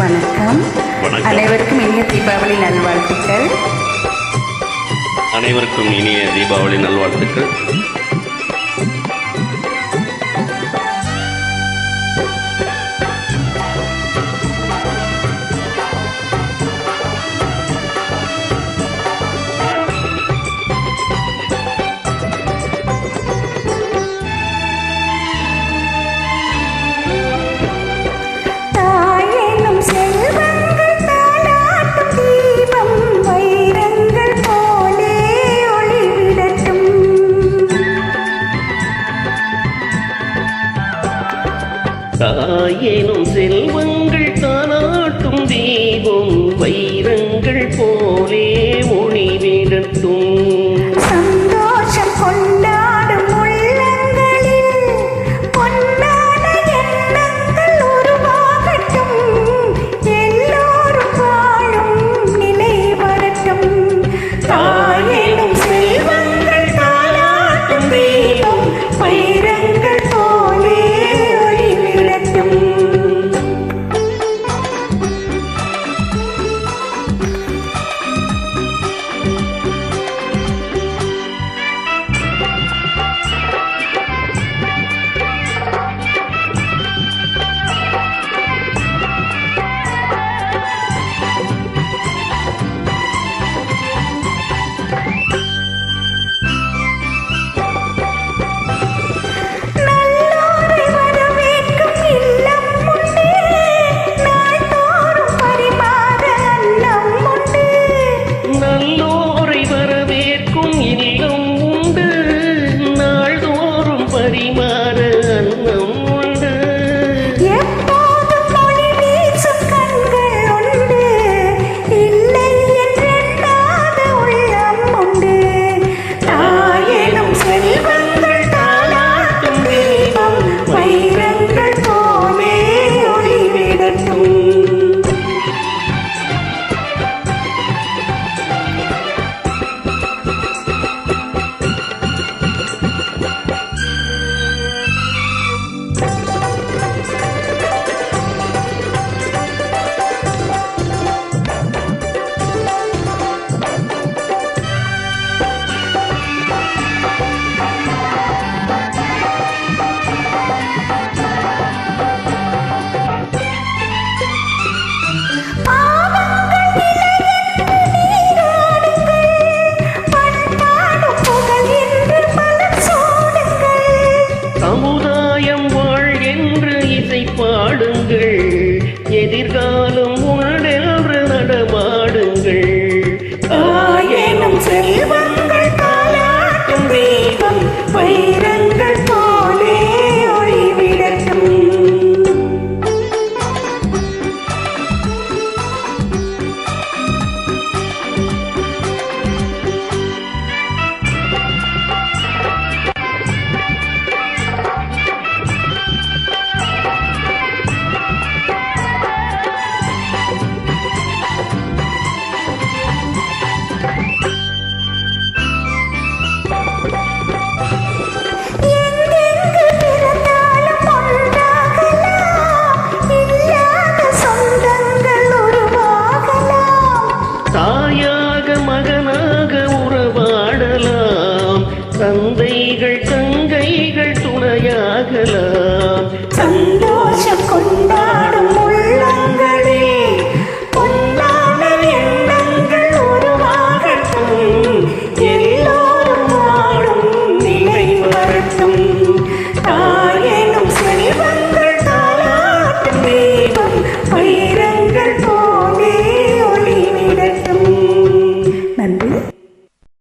வணக்கம். அனைவருக்கும் இனிய தீபாவளி நல்வாழ்த்துக்கள். அனைவருக்கும் இனிய தீபாவளி நல்வாழ்த்துக்கள். தாயேனும் செல்வங்கள் தானாட்டும் தீபம் வைரங்கள் போலே ஒளிவிடட்டும். சந்தோஷம் கொண்டாடும் உள்ளங்களில் பொன்னான எண்ணங்கள் உருவாகட்டும். எல்லோரும் வாழும் நிலை வரட்டும். தாயேனும் செல்வங்கள் தானாட்டும் தீபம் வைரங்கள் போலே பரிமாற அன்னம் உண்டு. எப்போதும் மொழி வீசும் கண்கள் உண்டு. இல்லை என்றெண்ணாத உள்ளம் உண்டு. தாயேனும் செல்வங்கள் தானாட்டும் தீபம் வைரங்கள் போலே ஒளிவிடட்டும். சமுதாயம் வாழ் என்று இசை பாடுங்கள். எதிர்காலம்